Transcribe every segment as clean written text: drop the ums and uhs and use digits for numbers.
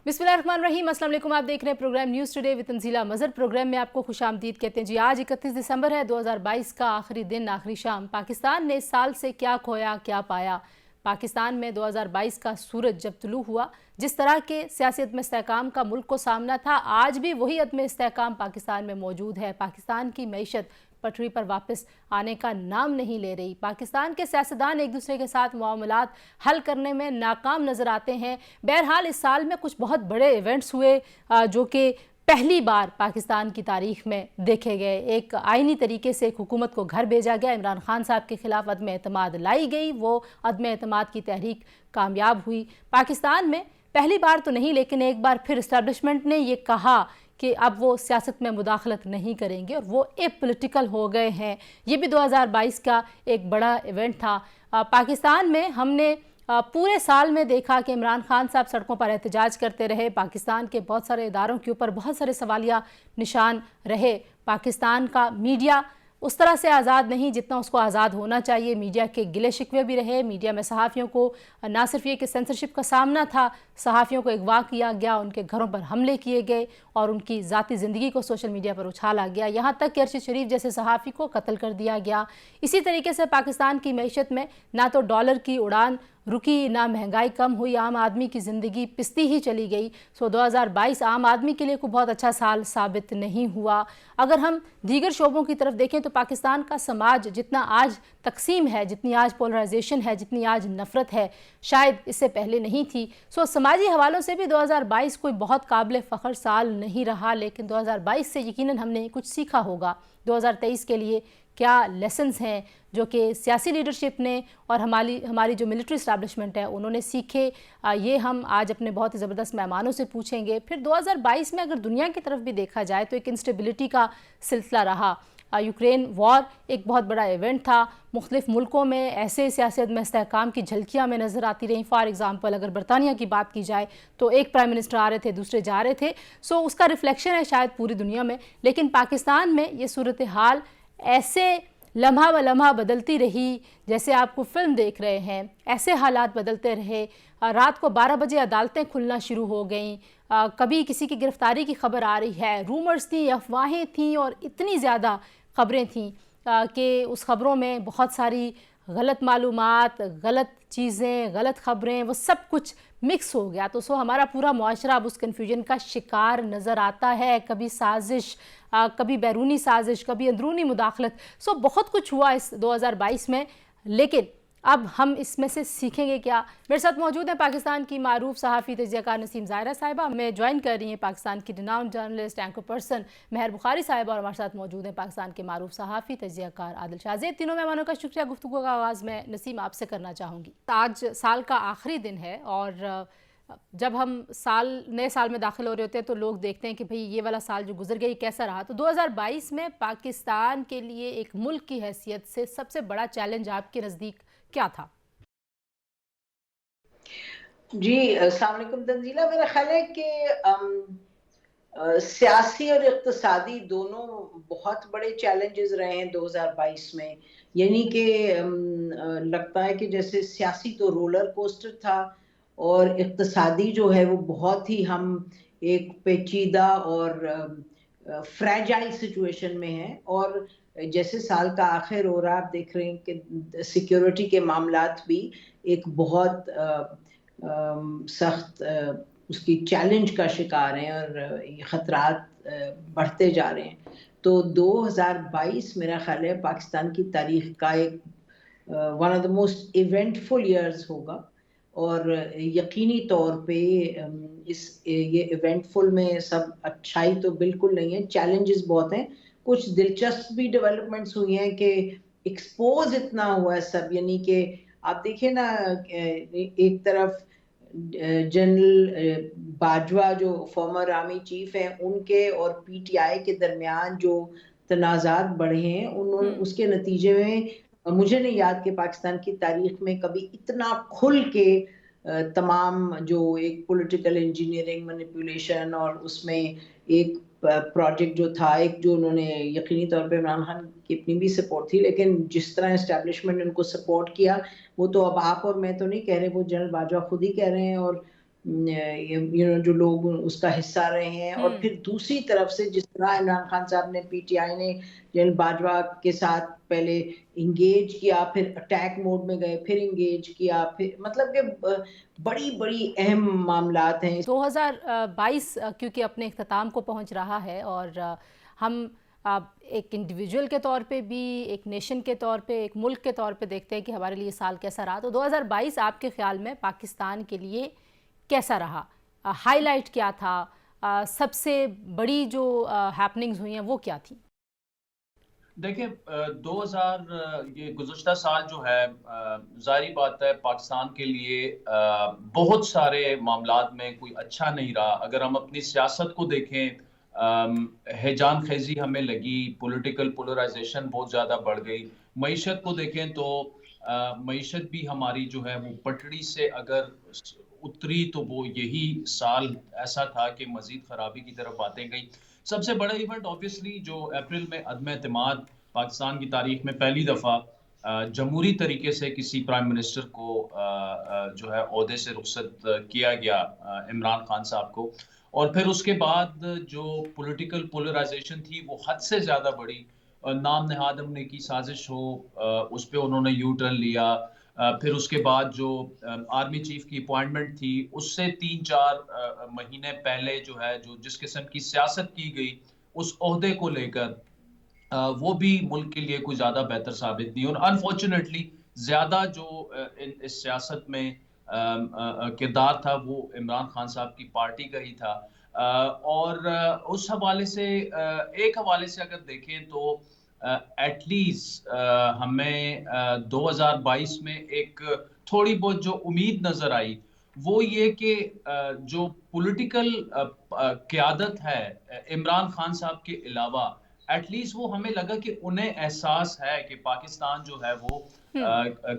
बिस्मिल्लाहिर्रहमानिर्रहीम, अस्सलाम वालेकुम। आप देख रहे हैं programme news today with Tanzeela Mazhar. Programme में आपको खुशामदीद कहते हैं। जी, आज 31 दिसंबर है, 2022 का आखिरी दिन, आखिरी शाम। पाकिस्तान ने इस साल से क्या खोया, क्या पाया। पाकिस्तान में 2022 का सूरज जब तुलू हुआ, जिस तरह के सियासी अदम इस्तेहकाम का मुल्क को सामना था, आज भी वही अदम इस्तेहकाम पाकिस्तान में मौजूद है। पाकिस्तान की मईशत पटरी पर वापस आने का नाम नहीं ले रही। पाकिस्तान के सियासतदान एक दूसरे के साथ मामलात हल करने में नाकाम नज़र आते हैं। बहरहाल इस साल में कुछ बहुत बड़े इवेंट्स हुए जो कि पहली बार पाकिस्तान की तारीख में देखे गए। एक आइनी तरीके से एक हुकूमत को घर भेजा गया, इमरान खान साहब के खिलाफ अदम एतमाद लाई गई, वो अदम एतमाद की तहरीक कामयाब हुई। पाकिस्तान में पहली बार तो नहीं, लेकिन एक बार फिर इस्टेब्लिशमेंट ने ये कहा कि अब वो सियासत में मुदाखलत नहीं करेंगे और वो एपॉलिटिकल हो गए हैं। ये भी 2022 का एक बड़ा इवेंट था। पाकिस्तान में हमने पूरे साल में देखा कि इमरान खान साहब सड़कों पर एहतजाज करते रहे। पाकिस्तान के बहुत सारे इदारों के ऊपर बहुत सारे सवालिया निशान रहे। पाकिस्तान का मीडिया उस तरह से आज़ाद नहीं जितना उसको आज़ाद होना चाहिए। मीडिया के गिले शिकवे भी रहे। मीडिया में सहाफ़ियों को ना सिर्फ ये कि सेंसरशिप का सामना था, सहाफ़ियों को अगवा किया गया, उनके घरों पर हमले किए गए और उनकी ज़ाती ज़िंदगी को सोशल मीडिया पर उछाला गया। यहाँ तक कि अरशद शरीफ जैसे सहाफ़ी को कत्ल कर दिया गया। इसी तरीके से पाकिस्तान की मईशत में ना तो डॉलर की उड़ान रुकी, ना महंगाई कम हुई, आम आदमी की ज़िंदगी पिसती ही चली गई। 2022 आम आदमी के लिए कोई बहुत अच्छा साल साबित नहीं हुआ। अगर हम दीगर शोबों की तरफ देखें तो पाकिस्तान का समाज जितना आज तकसीम है, जितनी आज पोलराइजेशन है, जितनी आज नफ़रत है, शायद इससे पहले नहीं थी। समाजी हवालों से भी 2022 कोई बहुत काबिल फ़ख्र साल नहीं रहा, लेकिन 2022 से यकीनन हमने कुछ सीखा होगा। 2023 के लिए क्या लेसन्स हैं जो कि सियासी लीडरशिप ने और हमारी जो मिलिट्री इस्टेब्लिशमेंट है उन्होंने सीखे, ये हम आज अपने बहुत ही ज़बरदस्त मेहमानों से पूछेंगे। फिर 2022 में अगर दुनिया की तरफ भी देखा जाए तो एक इंस्टेबिलिटी का सिलसिला रहा। यूक्रेन वॉर एक बहुत बड़ा इवेंट था। मुख्तलिफ़ मुल्कों में ऐसे सियासी अदम इस्तेहकाम की झलकियाँ में नज़र आती रहीं। फॉर एग्ज़ाम्पल अगर बरतानिया की बात की जाए तो एक प्राइम मिनिस्टर आ रहे थे, दूसरे जा रहे थे। उसका रिफ्लेक्शन है शायद पूरी दुनिया में। लेकिन पाकिस्तान में ये सूरत हाल ऐसे लम्हा व लम्हा बदलती रही जैसे आपको फिल्म देख रहे हैं। ऐसे हालात बदलते रहे। रात को 12 बजे अदालतें खुलना शुरू हो गईं। कभी किसी की गिरफ्तारी की खबर आ रही है, रूमर्स थी, अफवाहें थीं और इतनी ज़्यादा ख़बरें थीं कि उस ख़बरों में बहुत सारी गलत मालूमात, गलत चीज़ें, गलत ख़बरें, वो सब कुछ मिक्स हो गया। तो हमारा पूरा मुआशरा अब उस कन्फ्यूजन का शिकार नज़र आता है। कभी साजिश, कभी बैरूनी साजिश, कभी अंदरूनी मुदाखलत। बहुत कुछ हुआ इस 2022 में, लेकिन अब हम इसमें से सीखेंगे क्या। मेरे साथ मौजूद हैं पाकिस्तान की मारूफ सहाफ़ी तजज़ियाकार नसीम ज़ाहिरा साहिबा, हमें ज्वाइन कर रही हैं पाकिस्तान की रिनाउंड जर्नलिस्ट एंकर पर्सन महर बुखारी साहिबा, और हमारे साथ मौजूद हैं पाकिस्तान के मारूफ सहाफ़ी तजज़ियाकार आदिल शाहज़ेब। तीनों मेहमानों का शुक्रिया। गुफ्तगू का आगाज़ मैं नसीम आपसे करना चाहूँगी। आज साल का आखिरी दिन है और जब हम नए साल में दाखिल हो रहे होते हैं तो लोग देखते हैं कि भाई ये वाला साल जो गुजर गया कैसा रहा। तो 2022 में पाकिस्तान के लिए एक मुल्क की हैसियत से सबसे बड़ा चैलेंज आपके नज़दीक क्या था? जी, अस्सलाम वालेकुम तंजीला। मेरा ख्याल है कि सियासी और इक़्तिसादी दोनों बहुत बड़े चैलेंजेस रहे हैं 2022 में। यानी कि लगता है कि जैसे सियासी तो रोलर कोस्टर था और इक़्तिसादी जो है वो बहुत ही हम एक पेचीदा और फ्रैजाइल सिचुएशन में हैं। और जैसे साल का आखिर हो रहा है, आप देख रहे हैं कि सिक्योरिटी के मामलात भी एक बहुत सख्त उसकी चैलेंज का शिकार हैं और ये ख़तरात बढ़ते जा रहे हैं। तो 2022 मेरा ख्याल है पाकिस्तान की तारीख़ का एक one of the most eventful years होगा। और यकीनी तौर पे ये इवेंटफुल में सब अच्छाई तो बिल्कुल नहीं है, चैलेंजेस बहुत हैं। कुछ दिलचस्प भी डेवलपमेंट्स हुई हैं कि एक्सपोज इतना हुआ है सब। यानी कि आप देखिए ना, एक तरफ जनरल बाजवा जो फॉर्मर आर्मी चीफ हैं, उनके और पीटीआई के दरमियान जो तनाज़ात बढ़े हैं, उन्होंने उसके नतीजे में मुझे नहीं याद कि पाकिस्तान की तारीख में कभी इतना खुल के तमाम जो एक पॉलिटिकल इंजीनियरिंग मैनिपुलेशन और उसमें एक प्रोजेक्ट जो था, एक जो उन्होंने यकीनी तौर पे इमरान खान की अपनी भी सपोर्ट थी, लेकिन जिस तरह एस्टेब्लिशमेंट ने उनको सपोर्ट किया वो तो अब आप और मैं तो नहीं कह रहे, वो जनरल बाजवा खुद ही कह रहे हैं। और جو لوگ اس کا حصہ رہے ہیں، اور پھر دوسری طرف سے جس طرح عمران خان صاحب نے پی ٹی آئی نے جنرل باجوہ کے ساتھ پہلے انگیج کیا، پھر اٹیک موڈ میں گئے، پھر انگیج کیا، پھر مطلب کہ بڑی بڑی اہم معاملات ہیں۔ 2022 کیونکہ اپنے اختتام کو پہنچ رہا ہے، اور ہم ایک انڈیویجول کے طور پہ بھی، ایک نیشن کے طور پہ، ایک ملک کے طور پہ دیکھتے ہیں کہ ہمارے لیے سال کیسا رہا، تو 2022 آپ کے خیال میں پاکستان کے لیے کیسا رہا؟ ہائی لائٹ کیا تھا؟ سب سے بڑی جو ہیپننگز ہوئی ہیں وہ کیا تھی؟ دیکھیں، یہ گزشتہ سال جو ہے، ظاہری بات ہے پاکستان کے لیے بہت سارے معاملات میں کوئی اچھا نہیں رہا۔ اگر ہم اپنی سیاست کو دیکھیں، ہیجان خیزی ہمیں لگی، پولیٹیکل پولرائزیشن بہت زیادہ بڑھ گئی۔ معیشت کو دیکھیں تو معیشت بھی ہماری جو ہے وہ پٹڑی سے اگر اتری تو وہ یہی سال ایسا تھا کہ مزید خرابی کی طرف باتیں گئیں۔ سب سے بڑا ایونٹ آبویسلی جو اپریل میں عدم اعتماد پاکستان کی تاریخ میں پہلی دفعہ جمہوری طریقے سے کسی پرائم منسٹر کو جو ہے عہدے سے رخصت کیا گیا، عمران خان صاحب کو، اور پھر اس کے بعد جو پولیٹیکل پولرائزیشن تھی وہ حد سے زیادہ بڑی۔ نام نہاد امنے کی سازش ہو، اس پہ انہوں نے یو ٹرن لیا۔ پھر اس کے بعد جو آرمی چیف کی اپوائنٹمنٹ تھی، اس سے 3-4 مہینے پہلے جو ہے جس قسم کی سیاست کی گئی اس عہدے کو لے کر، وہ بھی ملک کے لیے کوئی زیادہ بہتر ثابت نہیں، اور انفارچونیٹلی زیادہ جو اس سیاست میں کردار تھا وہ عمران خان صاحب کی پارٹی کا ہی تھا۔ اور اس حوالے سے ایک حوالے سے اگر دیکھیں تو ایٹ لیسٹ ہمیں 2022 میں ایک تھوڑی بہت جو امید نظر آئی وہ یہ کہ جو پولیٹیکل قیادت ہے عمران خان صاحب کے علاوہ، ایٹ لیسٹ وہ ہمیں لگا کہ انہیں احساس ہے کہ پاکستان جو ہے وہ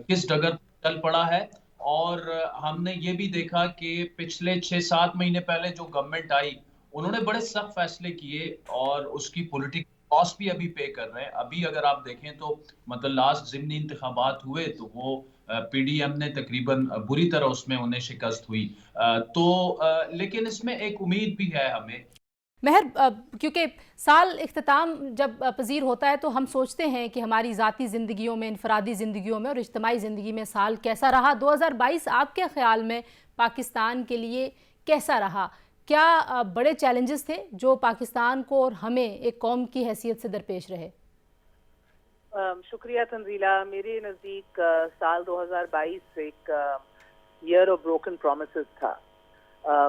کس ڈگر چل پڑا ہے۔ اور ہم نے یہ بھی دیکھا کہ پچھلے 6-7 مہینے پہلے جو گورنمنٹ آئی انہوں نے بڑے سخت فیصلے کیے، اور اس کی پولیٹیکل کاسٹ بھی ابھی پے کر رہے ہیں۔ ابھی اگر آپ دیکھیں تو مطلب لاسٹ ضمنی انتخابات ہوئے تو وہ پی ڈی ایم نے تقریباً بری طرح اس میں انہیں شکست ہوئی، تو لیکن اس میں ایک امید بھی ہے ہمیں۔ مہر، کیونکہ سال اختتام جب پذیر ہوتا ہے تو ہم سوچتے ہیں کہ ہماری ذاتی زندگیوں میں، انفرادی زندگیوں میں اور اجتماعی زندگی میں سال کیسا رہا۔ 2022 آپ کے خیال میں پاکستان کے لیے کیسا رہا؟ کیا بڑے چیلنجز تھے جو پاکستان کو اور ہمیں ایک قوم کی حیثیت سے درپیش رہے؟ شکریہ تنزیلہ۔ میرے نزدیک سال 2022 ایک ایئر آف بروکن پرومسز تھا۔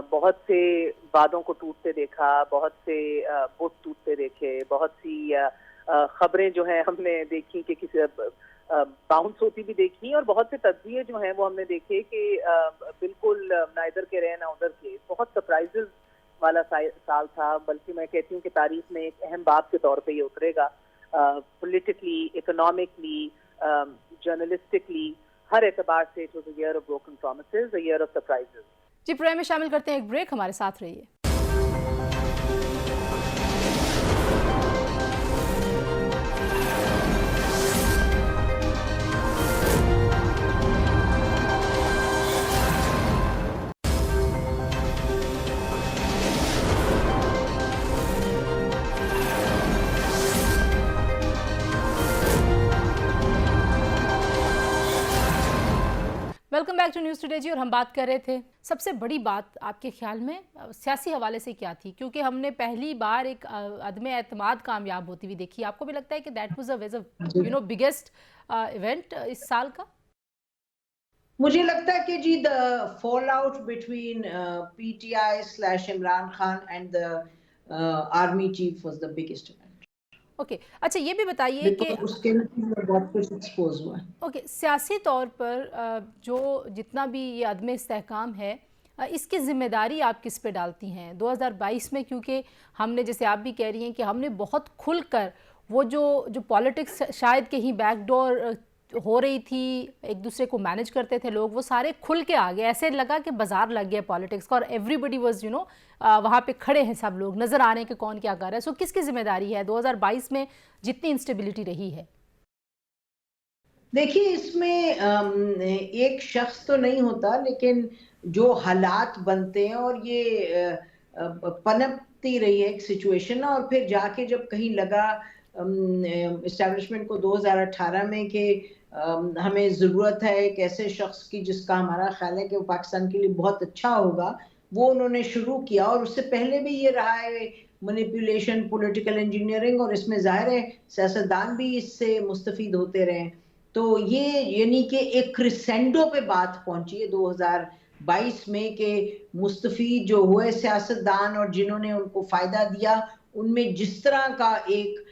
بہت سے وعدوں کو ٹوٹتے دیکھا، بہت سے بت ٹوٹتے دیکھے، بہت سی خبریں جو ہیں ہم نے دیکھی کہ کسی باؤنس ہوتی بھی دیکھی، اور بہت سے تجزیے جو ہیں وہ ہم نے دیکھے کہ بالکل نہ ادھر کے رہے نہ ادھر کے۔ بہت سرپرائزز والا سال تھا، بلکہ میں کہتی ہوں کہ تاریخ میں ایک اہم باب کے طور پہ یہ اترے گا۔ پولیٹیکلی، اکنامکلی، جرنلسٹکلی، ہر اعتبار سے it was a year of broken promises, a year of surprises. جی، پروگرام میں شامل کرتے ہیں ایک بریک، ہمارے ساتھ رہیے۔ Welcome back to news today جی، اور ہم بات کر رہے تھے سب سے بڑی بات آپ کے خیال میں سیاسی حوالے سے کیا تھی، کیونکہ ہم نے پہلی بار ایک عدم اعتماد کامیاب ہوتی ہوئی دیکھی۔ آپ کو بھی لگتا ہے کہ that was a biggest event اس سال کا؟ مجھے لگتا ہے کہ جی the fall out between P T I / Imran Khan and the army chief was the biggest event. Okay, اچھا یہ بھی بتائیے کہ اس کے بہت کچھ ایکسپوز ہوا ہے۔ اوکے، سیاسی طور پر جو جتنا بھی یہ عدم استحکام ہے، اس کی ذمہ داری آپ کس پہ ڈالتی ہیں 2022 میں؟ کیونکہ ہم نے، جیسے آپ بھی کہہ رہی ہیں کہ ہم نے بہت کھل کر وہ جو پالیٹکس شاید کہیں بیک ڈور ہو رہی تھی، ایک دوسرے کو مینج کرتے تھے لوگ، وہ سارے کھل کے آگے، ایسے لگا کہ بازار لگ گیا پالیٹکس کا، اور ایوری بڈی واز وہاں پہ کھڑے ہیں، سب لوگ نظر آ رہے ہیں کہ کون کیا کر رہا ہے۔ سو کس کی ذمہ داری ہے 2022 میں جتنی انسٹیبلٹی رہی ہے؟ देखिए इसमें एक शख्स तो नहीं होता, लेकिन जो हालात बनते हैं और ये पनपती रही है एक सिचुएशन ना, और फिर जाके जब कहीं लगा इस्टेब्लिशमेंट को 2018 में कि हमें ज़रूरत है एक ऐसे शख्स की जिसका हमारा ख्याल है कि वो पाकिस्तान के लिए बहुत अच्छा होगा, वो उन्होंने शुरू किया। और उससे पहले भी ये रहा है मैनिपुलेशन, पॉलिटिकल इंजीनियरिंग, और इसमें ज़ाहिर है सियासतदान भी इससे मुस्तफीद होते रहे। तो ये यानी कि एक क्रिसेंडो पे बात पहुंची है 2022 में कि मुस्तफीद जो हुए सियासतदान और जिन्होंने उनको फायदा दिया, उनमें जिस तरह का एक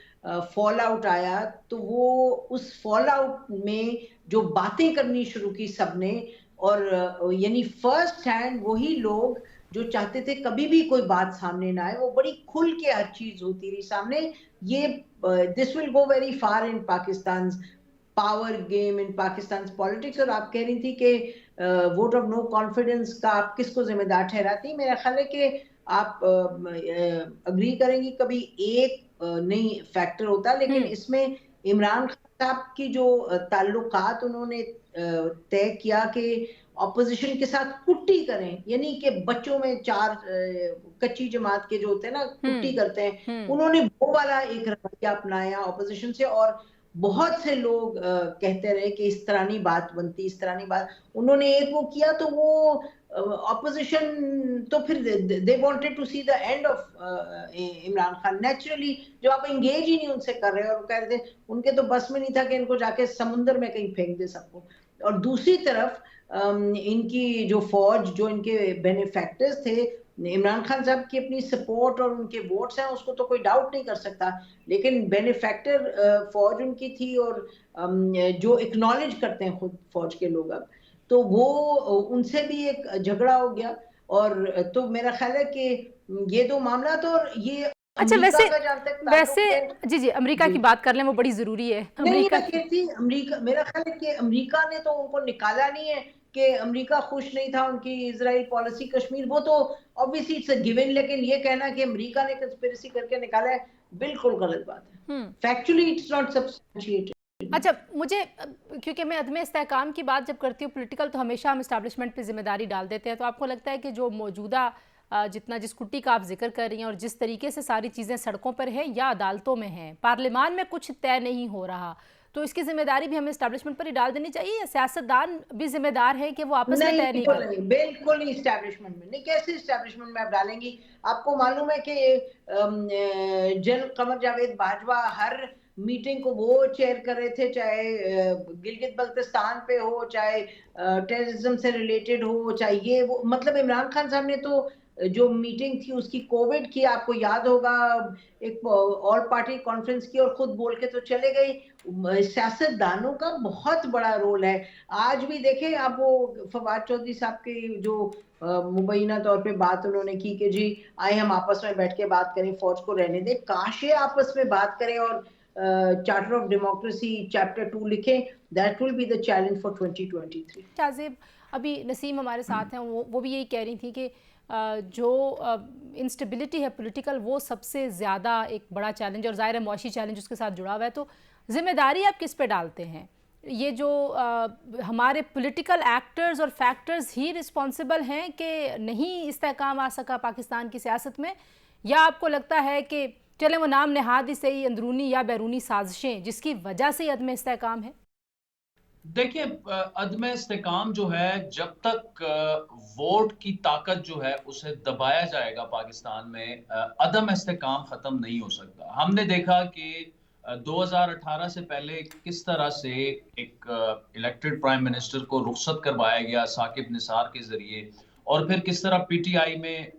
फॉल आउट आया, तो वो उस फॉल आउट में जो बातें करनी शुरू की सबने, और यानी फर्स्ट हैंड वही लोग जो चाहते थे कभी भी कोई बात सामने ना आए, वो बड़ी खुल के हर चीज होती रही सामने। ये this will go very far in Pakistan power game, in Pakistan politics. और आप कह रही थी कि वोट ऑफ नो कॉन्फिडेंस का आप किसको जिम्मेदार ठहराती? मेरा ख्याल है कि आप अग्री करेंगी, कभी एक नहीं फैक्टर होता, लेकिन इसमें इमरान खान साहब की जो ताल्लुकात उन्होंने तय किया कि ऑपोजिशन के साथ कुट्टी करें, यानी कि बच्चों में चार कच्ची जमात के जो होते हैं ना, कुट्टी करते हैं, उन्होंने वो वाला एक रवैया अपनाया ऑपोजिशन से। और बहुत से लोग कहते रहे कि इस तरह नहीं बात बनती, इस तरह नहीं बात, उन्होंने एक वो किया तो वो ऑपोजिशन तो फिर they wanted to see the end of Imran Khan. Naturally जो आप एंगेज ही नहीं उनसे कर रहे, और कह रहे थे उनके तो बस में नहीं था कि इनको जाके समुंदर में कहीं फेंक दे सबको। और दूसरी तरफ इनकी जो फौज, जो इनके बेनिफैक्टर्स थे, इमरान खान साहब की अपनी सपोर्ट और उनके वोट्स हैं, उसको तो कोई डाउट नहीं कर सकता, लेकिन बेनिफैक्टर फौज उनकी थी, और जो एक्नॉलेज करते हैं खुद फौज के लोग अब, तो वो उनसे भी एक झगड़ा हो गया। और तो मेरा ख्याल है कि ये दो मामला तो, और ये अच्छा वैसे जी जी अमेरिका की बात कर लें, वो बड़ी जरूरी है। अमेरिका मेरा ख्याल है कि अमेरिका ने तो उनको निकाला नहीं है कि अमेरिका खुश नहीं था उनकी इजराइल पॉलिसी कश्मीर, वो तो ऑब्वियसली इट्स अ गिवन, लेकिन ये कहना कि अमेरिका ने कंस्पिरेसी करके निकाला है, बिल्कुल गलत बात है। Factually it's not substantiated. अच्छा, मुझे क्योंकि मैं अदम इस्तेहकाम की बात जब करती हूँ पॉलिटिकल, तो हमेशा हम इस्टेब्लिशमेंट पे जिम्मेदारी डाल देते हैं, तो आपको लगता है कि जो मौजूदा जितना जिस कुट्टी का आप जिक्र कर रही हैं और जिस तरीके से सारी चीज़ें सड़कों पर हैं या अदालतों में हैं, पार्लियामान में कुछ तय नहीं हो रहा, तो इसकी जिम्मेदारी भी हमें इस्टेब्लिशमेंट पर ही डाल देनी चाहिए, या सियासतदान भी जिम्मेदार है कि वो आपस में तय नहीं कर? बिल्कुल नहीं, इस्टेब्लिशमेंट में नहीं। कैसे इस्टेब्लिशमेंट में आप डालेंगी? आपको मालूम है कि जनरल कमर जावेद बाजवा हर मीटिंग को वो चेयर कर रहे थे, चाहे गिलगित बल्तिस्तान पे हो, चाहे टेररिज्म से रिलेटेड हो, चाहे ये वो, मतलब इमरान खान साहब ने तो जो मीटिंग थी उसकी कोविड की, आपको याद होगा, एक ऑल पार्टी कॉन्फ्रेंस की, और खुद बोल के तो चले गए। सियासतदानों का बहुत बड़ा रोल है। आज भी देखें आप, वो फवाद चौधरी साहब के जो मुबैना तौर पे बात उन्होंने की कि जी आए हम आपस में बैठ के बात करें, फौज को रहने दें, काश ये आपस में बात करें और चार्टर ऑफ डेमोक्रेसी चैप्टर 2 लिखें। That will be the challenge for 2023। Shahzeb, अभी नसीम हमारे साथ हैं, वो भी यही कह रही थी कि जो इंस्टेबिलिटी है पॉलिटिकल, वो सबसे ज़्यादा एक बड़ा चैलेंज, और ज़ाहिर है मुआशी चैलेंज उसके साथ जुड़ा हुआ है, तो जिम्मेदारी आप किस पे डालते हैं? ये जो हमारे पॉलिटिकल एक्टर्स और फैक्टर्स ही रिस्पॉन्सिबल हैं कि नहीं इस्तेहकाम आ सका पाकिस्तान की सियासत में, या आपको लगता है कि चले वो नाम नहाद ही सही, अंदरूनी या बैरूनी साजिशें जिसकी वजह से अदम इस्तेहकाम है? देखिए, अदम इस्तेहकाम जो है, जब तक वोट की ताकत जो है उसे दबाया जाएगा पाकिस्तान में, अदम इस्तेहकाम खत्म नहीं हो सकता। हमने देखा कि 2018 से पहले किस तरह से एक इलेक्टेड प्राइम मिनिस्टर को रुखसत करवाया गया साकिब निसार के जरिए, और फिर किस तरह पीटीआई में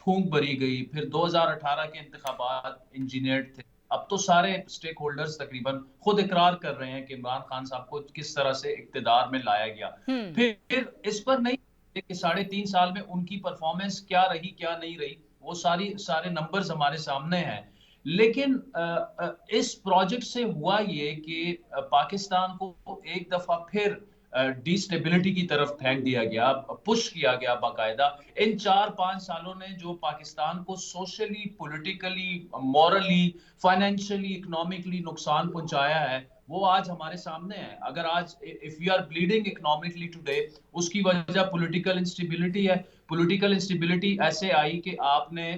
फूंक भरी गई। फिर 2018 के इंतखाबात इंजीनियर्ड थे। अब तो सारे स्टेक होल्डर्स तकरीबन खुद इकरार कर रहे हैं कि इमरान खान साहब को किस तरह से इक्तिदार में लाया गया। फिर इस पर नहीं कि 3.5 साल में उनकी परफॉर्मेंस क्या रही क्या नहीं रही, वो सारे नंबर्स हमारे सामने हैं। लेकिन इस प्रोजेक्ट से हुआ ये कि पाकिस्तान को एक दफा फिर डिस्टेबिलिटी की तरफ फेंक दिया गया, पुश किया गया बाकायदा। इन 4-5 सालों ने जो पाकिस्तान को socially, politically, morally, financially, economically नुकसान पहुंचाया है, وہ آج ہمارے سامنے ہے. اگر آج if we are bleeding economically today, اس کی وجہ پولیٹیکل انسٹیبلٹی ہے. پولیٹیکل انسٹیبلٹی ایسے آئی کہ آپ نے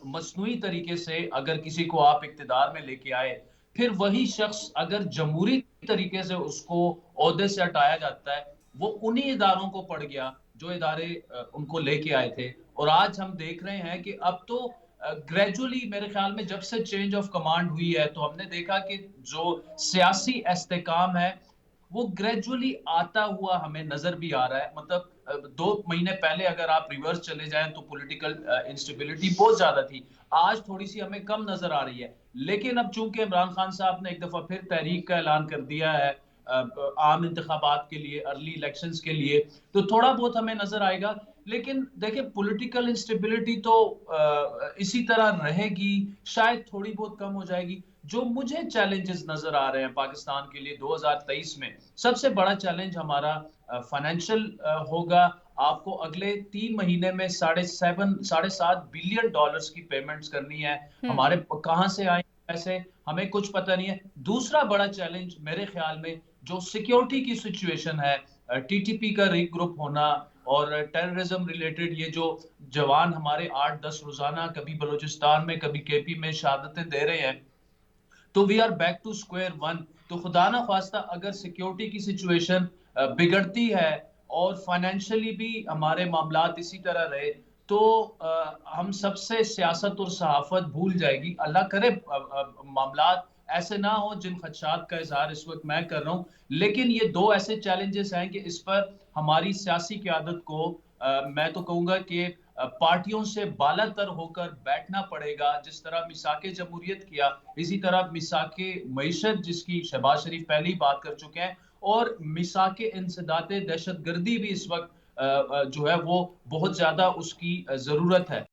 مصنوعی طریقے سے اگر کسی کو آپ اقتدار میں لے کے آئے، پھر وہی شخص اگر جمہوری طریقے سے اس کو عہدے سے ہٹایا جاتا ہے، وہ انہی اداروں کو پڑ گیا جو ادارے ان کو لے کے آئے تھے. اور آج ہم دیکھ رہے ہیں کہ اب تو گریجولی میرے خیال میں جب سے چینج آف کمانڈ ہوئی ہے تو ہم نے دیکھا کہ جو سیاسی استحکام ہے وہ گریجولی آتا ہوا ہمیں نظر بھی آ رہا ہے. مطلب 2 مہینے پہلے اگر آپ ریورس چلے جائیں تو پولیٹیکل انسٹیبلٹی بہت زیادہ تھی، آج تھوڑی سی ہمیں کم نظر آ رہی ہے. لیکن اب چونکہ عمران خان صاحب نے ایک دفعہ پھر تحریک کا اعلان کر دیا ہے عام انتخابات کے لیے، ارلی الیکشنز کے لیے، تو تھوڑا بہت ہمیں نظر آئے گا. لیکن دیکھیں پولیٹیکل انسٹیبلٹی تو اسی طرح رہے گی، شاید تھوڑی بہت کم ہو جائے گی. جو مجھے چیلنجز نظر آ رہے ہیں پاکستان کے لیے 2023 میں، سب سے بڑا چیلنج ہمارا فائنینشیل ہوگا. آپ کو اگلے 3 مہینے میں $7.5 بلین کی پیمنٹس کرنی ہے. ہمارے کہاں سے آئیں پیسے ہمیں کچھ پتہ نہیں ہے. دوسرا بڑا چیلنج میرے خیال میں جو سیکیورٹی کی سچویشن ہے، ٹی ٹی پی کا ری گروپ ہونا اور ٹیررزم ریلیٹڈ یہ جو جوان ہمارے 8-10 روزانہ کبھی بلوچستان میں کبھی کے پی میں شہادتیں دے رہے ہیں، تو we are back to square one. تو خدا نہ خواستہ اگر سیکیورٹی کی سچویشن بگڑتی ہے اور فائنینشلی بھی ہمارے معاملات اسی طرح رہے تو ہم سب سے سیاست اور صحافت بھول جائے گی. اللہ کرے معاملات ایسے نہ ہو جن خدشات کا اظہار اس وقت میں کر رہا ہوں. لیکن یہ 2 ایسے چیلنجز ہیں کہ اس پر ہماری سیاسی قیادت کو میں تو کہوں گا کہ پارٹیوں سے بالا تر ہو کر بیٹھنا پڑے گا. جس طرح میثاق جمہوریت کیا، اسی طرح میثاق معیشت جس کی شہباز شریف پہلی بات کر چکے ہیں، اور میثاق انسداد دہشت گردی بھی اس وقت جو ہے وہ بہت زیادہ اس کی ضرورت ہے.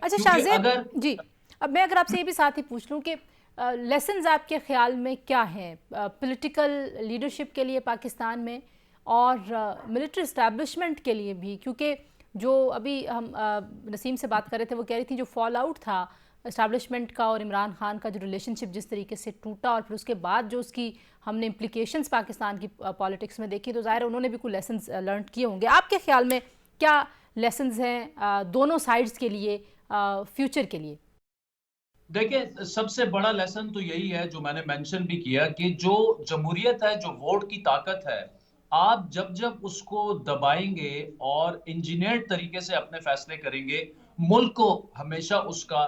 اچھا شاہزیب جی، اب میں اگر آپ سے یہ بھی ساتھ ہی پوچھ لوں کہ لیسنز آپ کے خیال میں کیا ہیں پولیٹیکل لیڈرشپ کے لیے پاکستان میں اور ملٹری اسٹیبلشمنٹ کے لیے بھی؟ کیونکہ جو ابھی ہم نسیم سے بات کر رہے تھے وہ کہہ رہی تھی جو فال آؤٹ تھا اسٹیبلشمنٹ کا اور عمران خان کا جو ریلیشن شپ جس طریقے سے ٹوٹا اور پھر اس کے بعد جو اس کی ہم نے امپلیکیشنز پاکستان کی پالیٹکس میں دیکھی، تو ظاہر انہوں نے بھی کوئی لیسنز لرن کیے ہوں گے. آپ کے خیال میں کیا لیسنز ہیں دونوں سائڈز کے لیے فیوچر کے لیے؟ دیکھیں سب سے بڑا لیسن تو یہی ہے جو میں نے مینشن بھی کیا کہ جو جمہوریت ہے، جو ووٹ کی طاقت ہے، آپ جب اس کو دبائیں گے اور انجینئرڈ طریقے سے اپنے فیصلے کریں گے، ملک کو ہمیشہ اس کا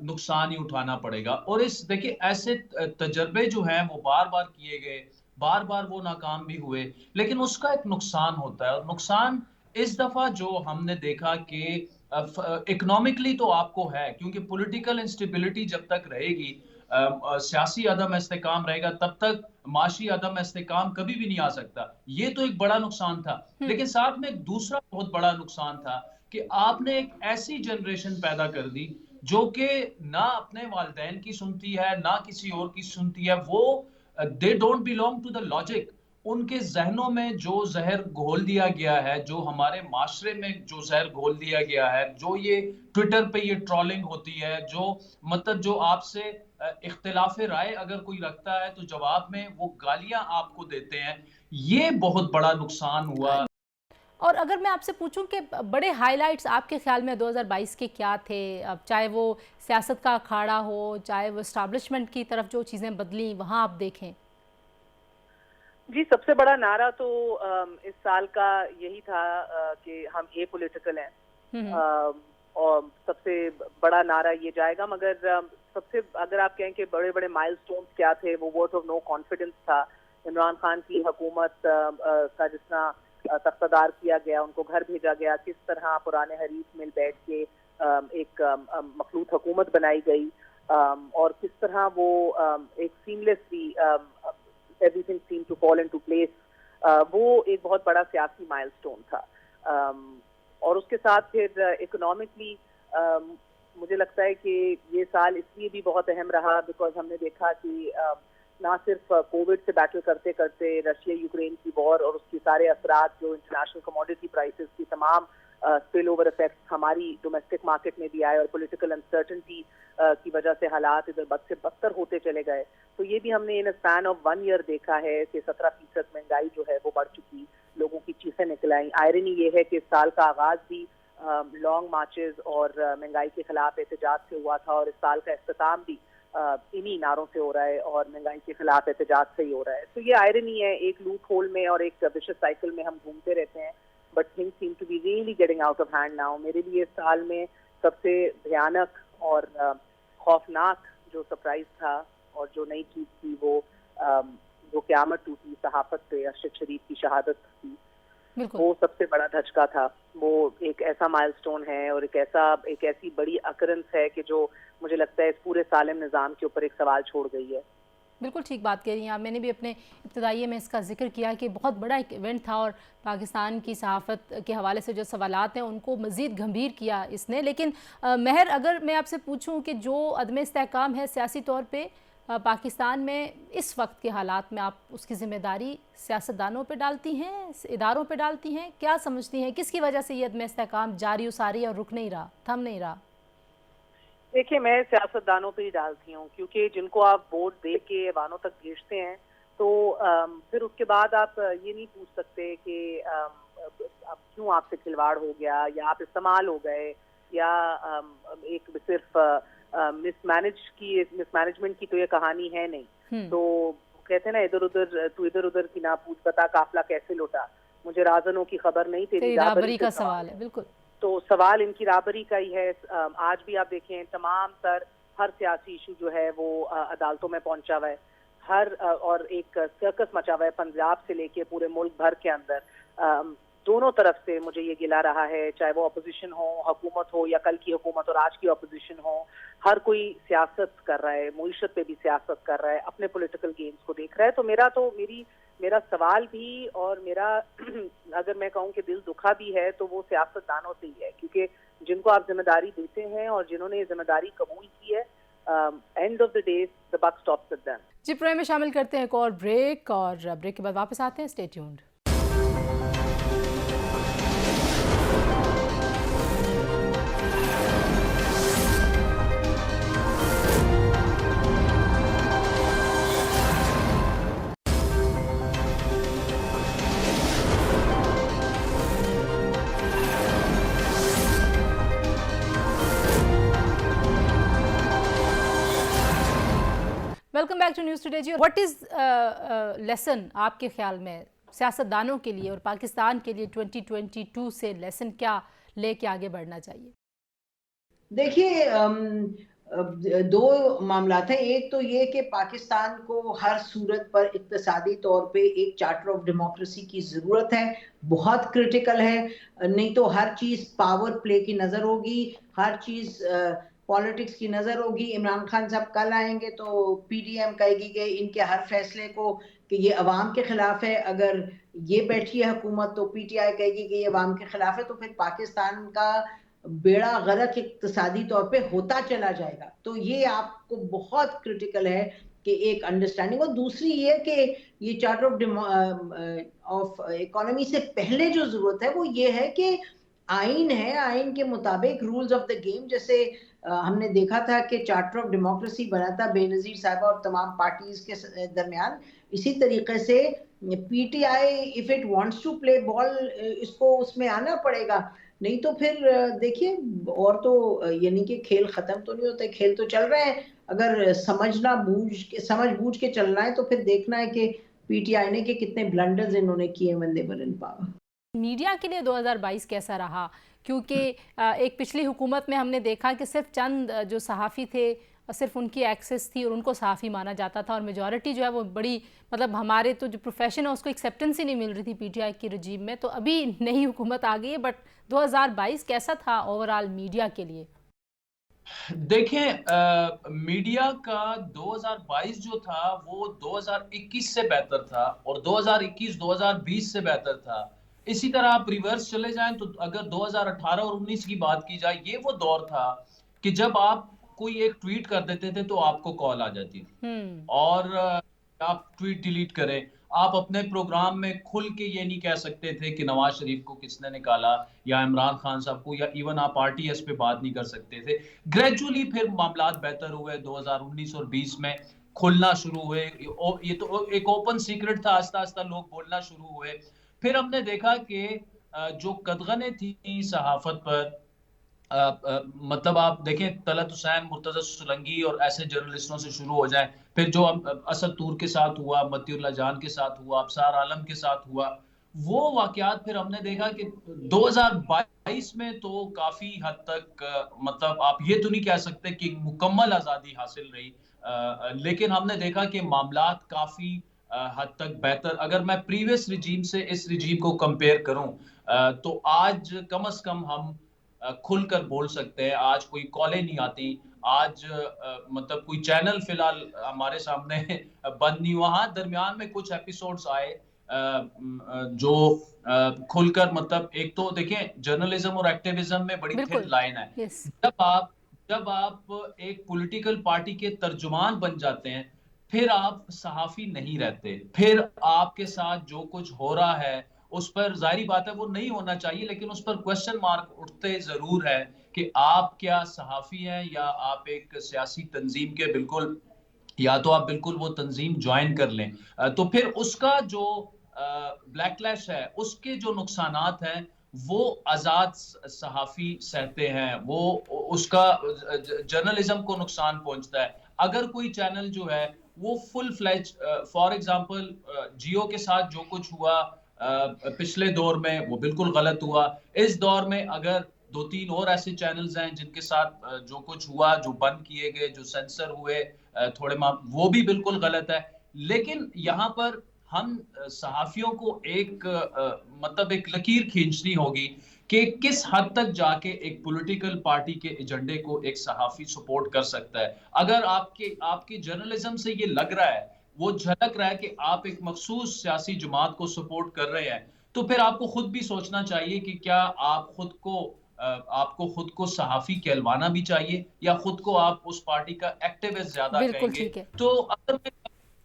نقصان ہی اٹھانا پڑے گا. اور دیکھیں ایسے تجربے جو ہیں وہ بار بار کیے گئے، بار بار وہ ناکام بھی ہوئے، لیکن اس کا ایک نقصان ہوتا ہے. اور نقصان اس دفعہ جو ہم نے دیکھا کہ اکنامکلی تو آپ کو ہے، کیونکہ پولیٹیکل انسٹیبلٹی جب تک رہے گی، سیاسی عدم استحکام رہے گا، تب تک معاشی عدم استحکام کبھی بھی نہیں آ سکتا. یہ تو ایک بڑا نقصان تھا. لیکن ساتھ میں ایک دوسرا بہت بڑا نقصان تھا کہ آپ نے ایک ایسی جنریشن پیدا کر دی جو کہ نہ اپنے والدین کی سنتی ہے نہ کسی اور کی سنتی ہے. وہ they don't belong to the logic. ان کے ذہنوں میں جو زہر گھول دیا گیا ہے، جو ہمارے معاشرے میں جو زہر گھول دیا گیا ہے، جو یہ ٹویٹر پہ یہ ٹرولنگ ہوتی ہے، جو مطلب جو آپ سے اختلاف رائے اگر کوئی رکھتا ہے تو جواب میں وہ گالیاں آپ کو دیتے ہیں، یہ بہت بڑا نقصان ہوا. اور اگر میں آپ سے پوچھوں کہ بڑے ہائی لائٹس آپ کے خیال میں 2022 کے کیا تھے، اب چاہے وہ سیاست کا اکھاڑا ہو، چاہے وہ اسٹیبلشمنٹ کی طرف جو چیزیں بدلیں وہاں آپ دیکھیں؟ جی سب سے بڑا نعرہ تو اس سال کا یہی تھا کہ ہم اے پولیٹیکل ہیں، اور سب سے بڑا نعرہ یہ جائے گا. مگر سب سے اگر آپ کہیں کہ بڑے بڑے مائل سٹونز کیا تھے، وہ ووٹ آف نو کانفیڈنس تھا. عمران خان کی حکومت کا جس طرح تختدار کیا گیا، ان کو گھر بھیجا گیا، کس طرح پرانے حریف مل بیٹھ کے ایک مخلوط حکومت بنائی گئی، اور کس طرح وہ ایک سیملیسلی everything seemed to fall into place. وہ ایک بہت بڑا سیاسی مائل سٹون تھا. اور اس کے ساتھ پھر اکنامکلی مجھے لگتا ہے کہ یہ سال اس لیے بھی بہت اہم رہا بیکاز ہم نے دیکھا کہ نہ صرف کووڈ سے بیٹل کرتے کرتے رشیا یوکرین کی وار اور اس کے سارے اثرات جو انٹرنیشنل کموڈیٹی پرائسز کی تمام स्पिल ओवर इफेक्ट्स हमारी डोमेस्टिक मार्केट में भी आए और पॉलिटिकल अनसर्टेनिटी की वजह से हालात इधर बद से बदतर होते चले गए। तो ये भी हमने इन स्पैन ऑफ 1 ईयर देखा है कि 17% महंगाई जो है वो बढ़ चुकी, लोगों की चीखें निकल आई। आयरनी ये है कि इस साल का आगाज भी लॉन्ग मार्चेस और महंगाई के खिलाफ एहतजाज से हुआ था और इस साल का इख्तिताम भी इन्हीं नारों से हो रहा है और महंगाई के खिलाफ एहतजाज से ही हो रहा है। तो ये आयरनी है, एक लूप होल में और एक विशियस साइकिल में हम घूमते रहते हैं, but things seem to be really getting out of hand now. मेरे लिए इस साल में सबसे भयानक और खौफनाक जो सरप्राइज था और जो नई चीज थी वो जो क़यामत टूटी सहाफत पे अरशद शरीफ की शहादत थी, वो सबसे बड़ा धचका था। वो एक ऐसा माइलस्टोन है और एक ऐसी बड़ी अकरेंस है कि जो मुझे लगता है इस पूरे सालिम निज़ाम के ऊपर एक सवाल छोड़ गई है। बिल्कुल ठीक बात कह रही हैं आप। मैंने भी अपने इब्तदाइये में इसका जिक्र किया कि बहुत बड़ा एक इवेंट था और पाकिस्तान की सहाफ़त के हवाले से जो सवालात हैं उनको मज़ीद गंभीर किया इसने। लेकिन महर, अगर मैं आपसे पूछूं कि जो अदम इस्तेहकाम है सियासी तौर पे पाकिस्तान में इस वक्त के हालात में, आप उसकी ज़िम्मेदारी सियासतदानों पे डालती हैं, इदारों पे डालती हैं? क्या समझती हैं किसकी वजह से ये अदम इस्तेहकाम जारी उसारी और रुक नहीं रहा, थम नहीं रहा? देखिए, मैं सियासतदानों पे ही डालती हूँ, क्योंकि जिनको आप वोट दे के ऐवानों तक भेजते हैं तो फिर उसके बाद आप ये नहीं पूछ सकते कि अब क्यों आपसे खिलवाड़ हो गया या आप इस्तेमाल हो गए या एक सिर्फ मिसमैनेजमेंट की तो ये कहानी है नहीं। तो कहते हैं ना, इधर उधर की ना पूछ, बता काफला कैसे लौटा, मुझे राजनों की खबर नहीं, तेरी राबरी का सवाल है। बिल्कुल, तो सवाल इनकी राबरी का ही है। आज भी आप देखें तमाम तर हर सियासी इशू जो है वो अदालतों में पहुंचा हुआ है, और एक सर्कस मचा हुआ है पंजाब से लेके पूरे मुल्क भर के अंदर। दोनों तरफ से मुझे ये गिला रहा है, चाहे वो अपोजिशन हो, हुकूमत हो, या कल की हुकूमत और आज की अपोजिशन हो, हर कोई सियासत कर रहा है, मुईशत पे भी सियासत कर रहा है, अपने पॉलिटिकल गेम्स को देख रहा है। तो मेरा सवाल भी और मेरा अगर मैं कहूँ कि दिल दुखा भी है तो वो सियासतदानों से ही है, क्योंकि जिनको आप जिम्मेदारी देते हैं और जिन्होंने ये जिम्मेदारी कबूल की है, end of the day the buck stops with them. जी, प्रोग्राम में शामिल करते हैं एक और ब्रेक, और ब्रेक के बाद वापस आते हैं। Stay tuned. Welcome back to news today जी। व्हाट इज़ लेसन आपके ख्याल में सियासतदानों के लिए और पाकिस्तान के लिए 2022 से लेसन क्या लेके आगे बढ़ना चाहिए? देखिए, दो मामलात हैं। एक तो ये कि पाकिस्तान को हर सूरत पर इक्तिसादी तौर पे एक चार्टर ऑफ डेमोक्रेसी की ज़रूरत है, बहुत क्रिटिकल है। नहीं तो हर चीज़ पावर प्ले की नज़र होगी, हर चीज़ पॉलिटिक्स की नजर होगी। इमरान खान साहब कल आएंगे तो पीडीएम कहेगी कि इनके हर फैसले को कि ये अवाम के खिलाफ है, अगर ये बैठी है हुकूमत तो पीटीआई कहेगी कि ये अवाम के खिलाफ है, तो फिर पाकिस्तान का बेड़ा गर्क इक्तिसादी तौर पे होता चला जाएगा। तो ये आपको बहुत क्रिटिकल है कि एक अंडरस्टैंडिंग। और दूसरी ये कि ये चार्टर ऑफ इकोनॉमी से पहले जो जरूरत है वो ये है कि आइन है, आइन के मुताबिक रूल्स ऑफ द गेम। जैसे हमने देखा था कि चार्टर ऑफ डेमोक्रेसी बना था बेनजीर साहब और तमाम पार्टीज के दरमियान, इसी तरीके से PTI if it wants to play ball, इसको उसमें आना पड़ेगा, नहीं तो फिर देखिए, और तो यानी कि खेल खत्म तो नहीं होते, खेल तो चल रहे हैं। अगर समझ बूझ के चलना है तो फिर देखना है कि पीटीआई ने के कितने ब्लंडर्स इन्होंने किए when they were in power। Media के लिए 2022 कैसा रहा? क्योंकि एक पिछली हुकूमत में हमने देखा कि सिर्फ चंद जो सहाफ़ी थे सिर्फ उनकी एक्सेस थी और उनको सहाफ़ी माना जाता था, और मेजॉरिटी जो है वो बड़ी, मतलब हमारे तो जो प्रोफेशन है उसको एक्सेप्टेंस ही नहीं मिल रही थी पीटीआई की रजीम में। तो अभी नई हुकूमत आ गई है, बट 2022 कैसा था ओवरऑल मीडिया के लिए? देखें, मीडिया का 2022 जो था वो 2021 से बेहतर था और 2021 2020 से बेहतर था। इसी तरह आप रिवर्स चले जाएं तो अगर 2018 और 19 की बात की जाए, ये वो दौर था कि जब आप कोई एक ट्वीट कर देते थे तो आपको कॉल आ जाती थी और आप ट्वीट डिलीट करें। آپ اپنے پروگرام میں کھل کے یہ نہیں کہہ سکتے تھے کہ نواز شریف کو کس نے نکالا یا عمران خان صاحب کو، یا ایون آپ RTS پہ بات نہیں کر سکتے تھے. گریجولی پھر معاملات بہتر ہوئے، 2019 اور 20 میں کھلنا شروع ہوئے. یہ تو ایک اوپن سیکرٹ تھا، آہستہ آہستہ لوگ بولنا شروع ہوئے. پھر ہم نے دیکھا کہ جو قدغنیں تھیں صحافت پر، مطلب آپ دیکھیں طلعت حسین، مرتضی سولنگی اور ایسے جرنلسٹوں سے شروع ہو جائیں، پھر جو اسد طور کے ساتھ ہوا، متی اللہ جان کے ساتھ ہوا، ابصار عالم کے ساتھ ہوا، وہ واقعات پھر ہم نے دیکھا کہ 2022 میں تو کافی حد تک مطلب آپ یہ تو نہیں کہہ سکتے کہ مکمل آزادی حاصل رہی، لیکن ہم نے دیکھا کہ معاملات کافی حد تک بہتر. اگر میں پریویس رجیم سے اس رجیم کو کمپیئر کروں تو آج کم از کم ہم کھل کر بول سکتے ہیں. آج کوئی کالیں نہیں آتی، آج مطلب کوئی چینل فی الحال ہمارے سامنے بند نہیں ہوا. ہاں درمیان میں کچھ ایپیسوڈز آئے جو کھل کر، مطلب ایک تو دیکھیں جرنلزم اور ایکٹیویزم میں بڑی بالکل. تھن لائن ہے. یس. جب آپ ایک پولیٹیکل پارٹی کے ترجمان بن جاتے ہیں، پھر آپ صحافی نہیں رہتے. پھر آپ کے ساتھ جو کچھ ہو رہا ہے اس پر ظاہری بات ہے وہ نہیں ہونا چاہیے، لیکن اس پر کوشچن مارک اٹھتے ضرور ہے کہ آپ کیا صحافی ہیں یا آپ ایک سیاسی تنظیم کے بالکل، یا تو آپ بالکل وہ تنظیم جوائن کر لیں. تو پھر اس کا جو بلیک لیش ہے، اس کے جو نقصانات ہیں وہ آزاد صحافی سہتے ہیں، وہ اس کا جرنلزم کو نقصان پہنچتا ہے. اگر کوئی چینل جو ہے وہ فل فلیج، فار ایگزامپل جیو کے ساتھ جو کچھ ہوا پچھلے دور میں وہ بالکل غلط ہوا. اس دور میں اگر 2-3 اور ایسے چینلز ہیں جن کے ساتھ جو کچھ ہوا، جو بند کیے گئے، جو سینسر ہوئے تھوڑے وہ بھی بالکل غلط ہے. لیکن یہاں پر ہم صحافیوں کو ایک مطلب ایک لکیر کھینچنی ہوگی کہ کس حد تک جا کے ایک پولیٹیکل پارٹی کے ایجنڈے کو ایک صحافی سپورٹ کر سکتا ہے. اگر آپ کے جرنلزم سے یہ لگ رہا ہے، وہ جھلک رہا ہے کہ آپ ایک مخصوص سیاسی جماعت کو سپورٹ کر رہے ہیں، تو پھر آپ کو خود بھی سوچنا چاہیے کہ کیا آپ کو خود کو صحافی کہلوانا بھی چاہیے، یا خود کو آپ اس پارٹی کا ایکٹیوسٹ زیادہ بالکل کہیں گے. ٹھیک ہے. تو اگر میں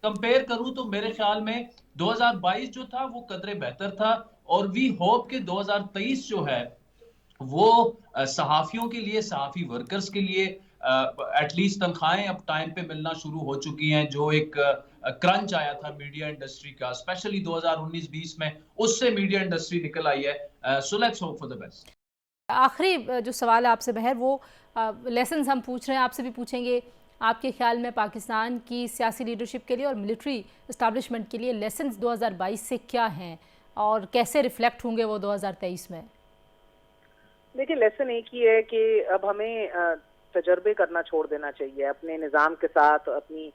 کمپیئر کروں تو میرے خیال میں 2022 جو تھا وہ قدرے بہتر تھا، اور وی ہوپ کہ 2023 جو ہے وہ صحافیوں کے لیے، صحافی ورکرز کے لیے ایٹ لیسٹ تنخواہیں اب ٹائم پہ ملنا شروع ہو چکی ہیں. جو ایک کرنچ آیا تھا میڈیا انڈسٹری کا اسپیشلی 2019-20 میں، اس سے میڈیا انڈسٹری نکل آئی ہے. So let's hope for the best. آخری جو سوال آپ سے بہر، وہ لیسنز ہم پوچھ رہے ہیں، آپ سے بھی پوچھیں گے. آپ کے خیال میں پاکستان کی سیاسی لیڈرشپ کے لیے اور ملٹری اسٹیبلشمنٹ کے لیے لیسنز 2022 سے کیا ہیں اور کیسے ریفلیکٹ ہوں گے وہ 2023 میں؟ دیکھیں لیسن ایک ہی ہے کہ اب ہمیں تجربے کرنا چھوڑ دینا چاہیے اپنے نظام کے ساتھ، اپنی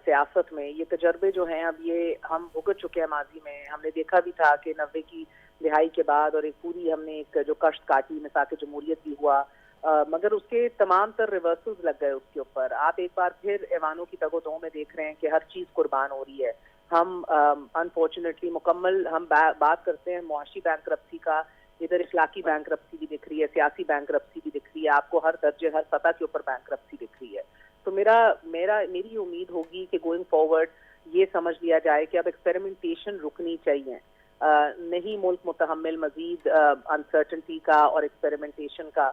سیاست میں. یہ تجربے جو ہیں اب یہ ہم بھگت چکے ہیں ماضی میں. ہم نے دیکھا بھی تھا کہ 90 کی دہائی کے بعد اور ایک پوری ہم نے ایک جو کشت کاٹی، مساق جمہوریت بھی ہوا، مگر اس کے تمام تر ریورسلز لگ گئے اس کے اوپر. آپ ایک بار پھر ایوانوں کی تگ و دو میں دیکھ رہے ہیں کہ ہر چیز قربان ہو رہی ہے. ہم انفارچونیٹلی مکمل ہم بات کرتے ہیں معاشی بینکرپسی کا، ادھر اخلاقی بینکرپسی بھی دکھ رہی ہے، سیاسی بینکرپسی بھی دکھ رہی ہے، آپ کو ہر درجے ہر سطح کے اوپر بینکرپسی دکھ رہی ہے. تو میری امید ہوگی کہ گوئنگ فارورڈ یہ سمجھ لیا جائے کہ اب ایکسپیریمنٹیشن رکنی چاہیے. نہیں ملک متحمل مزید انسرٹنٹی کا اور ایکسپیریمنٹیشن کا.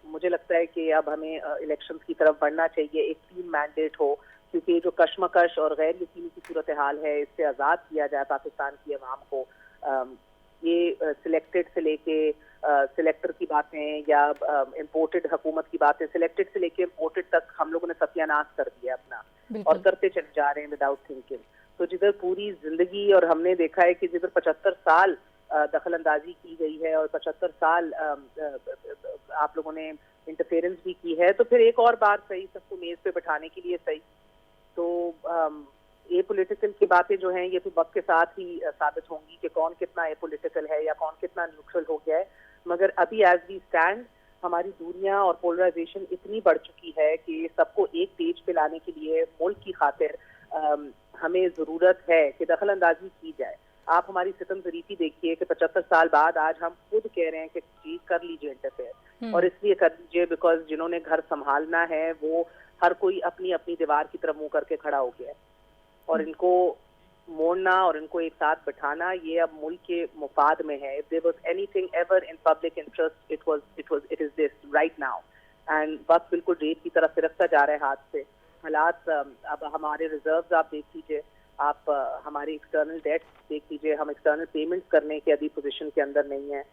مجھے لگتا ہے کہ اب ہمیں الیکشنز کی طرف بڑھنا چاہیے، ایک ٹیم مینڈیٹ ہو، کیونکہ یہ جو کشمکش اور غیر یقینی کی صورتحال ہے اس سے آزاد کیا جائے پاکستان کی عوام کو. یہ سلیکٹڈ سے لے کے سلیکٹر کی باتیں یا امپورٹڈ حکومت کی باتیں، سلیکٹڈ سے لے کے امپورٹڈ تک ہم لوگوں نے ستیہ ناش کر دیا اپنا، اور کرتے چلے جا رہے ہیں وداؤٹ تھنکنگ. تو جدھر پوری زندگی، اور ہم نے دیکھا ہے کہ جدھر 75 سال دخل اندازی کی گئی ہے اور 75 سال آپ لوگوں نے انٹرفیئرنس بھی کی ہے، تو پھر ایک اور بار صحیح سب کو میز پہ بٹھانے کے لیے صحیح. تو اے پولیٹیکل کی باتیں جو ہیں یہ تو وقت کے ساتھ ہی ثابت ہوں گی کہ کون کتنا اے پولیٹیکل ہے یا کون کتنا نیوٹرل ہو گیا ہے. مگر ابھی ایز وی اسٹینڈ ہماری دنیا اور پولرائزیشن اتنی بڑھ چکی ہے کہ سب کو ایک پیج پہ لانے کے لیے ملک کی خاطر ہمیں ضرورت ہے کہ دخل اندازی کی جائے. آپ ہماری ستم ظریفی دیکھیے کہ 75 سال بعد آج ہم خود کہہ رہے ہیں کہ جی کر لیجیے انٹرفیئر، اور اس لیے کر لیجیے بیکاز جنہوں نے گھر سنبھالنا ہے وہ ہر کوئی اپنی اپنی دیوار کی طرف منہ کر کے کھڑا ہو گیا ہے، اور ان کو मोड़ना और इनको एक साथ बिठाना ये अब मुल्क के मुफाद में है. If there was anything ever in public interest, it is this right now. And वक्त बिल्कुल रेत की तरफ फिरकता जा रहा है हाथ से. हालात अब हमारे रिजर्व्स आप देख लीजिए, आप हमारे एक्सटर्नल डेट देख लीजिए, हम एक्सटर्नल पेमेंट्स करने के अभी पोजीशन के अंदर नहीं है.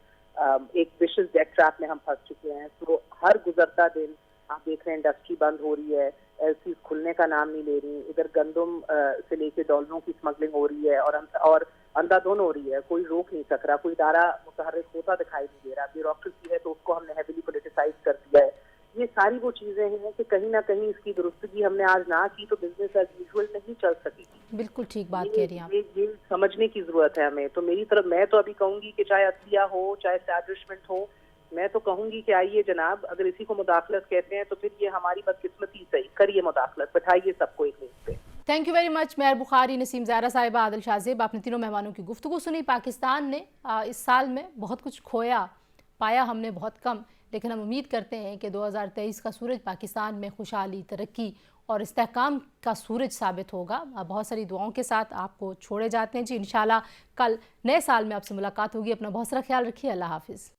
एक विशियस डेट ट्रैप में हम फंस चुके हैं. तो हर गुजरता दिन आप देख रहे हैं इंडस्ट्री बंद हो रही है, एलसीज खुलने का नाम नहीं ले रही, इधर गंदम से लेके डॉलरों की स्मगलिंग हो रही है और अंधाधुन हो रही है. कोई रोक नहीं सक रहा, कोई इदारा मुतहर्रिक होता दिखाई नहीं दे रहा. ब्यूरोक्रेसी है तो उसको हमने हेवीली पॉलिटिसाइज कर दिया है. ये सारी वो चीजें हैं कि कहीं ना कहीं इसकी दुरुस्तगी हमने आज ना की तो बिजनेस एज यूजुअल नहीं चल सकेगी. बिल्कुल ठीक बात कह रही हैं आप. ये समझने की जरूरत है हमें. तो मेरी तरफ मैं तो अभी कहूंगी कि चाहे असलिया हो चाहे एस्टैब्लिशमेंट हो, मैं तो कहूंगी कि आइए जनाब, अगर इसी को मुदाखलत कहते हैं तो फिर ये हमारी बदकिस्मती सही, करिए मुदाखलत, बैठाइए सबको एक लिस्ट पे. Thank you very much. Mehar Bukhari, Naseem Zahra Sahiba, Adil Shahzeb, आपने तीनों मेहमानों की गुफ्तगू सुनी. पाकिस्तान ने इस साल में बहुत कुछ खोया, पाया हमने बहुत कम, लेकिन हम उम्मीद करते हैं कि 2023 का सूरज पाकिस्तान में खुशहाली, तरक्की और इस्तेहकाम का सूरज साबित होगा. बहुत सारी दुआओं के साथ आपको छोड़े जाते हैं जी. इंशाल्लाह कल नए साल में आपसे मुलाकात होगी. अपना बहुत सारा ख्याल रखिए. अल्लाह हाफिज़.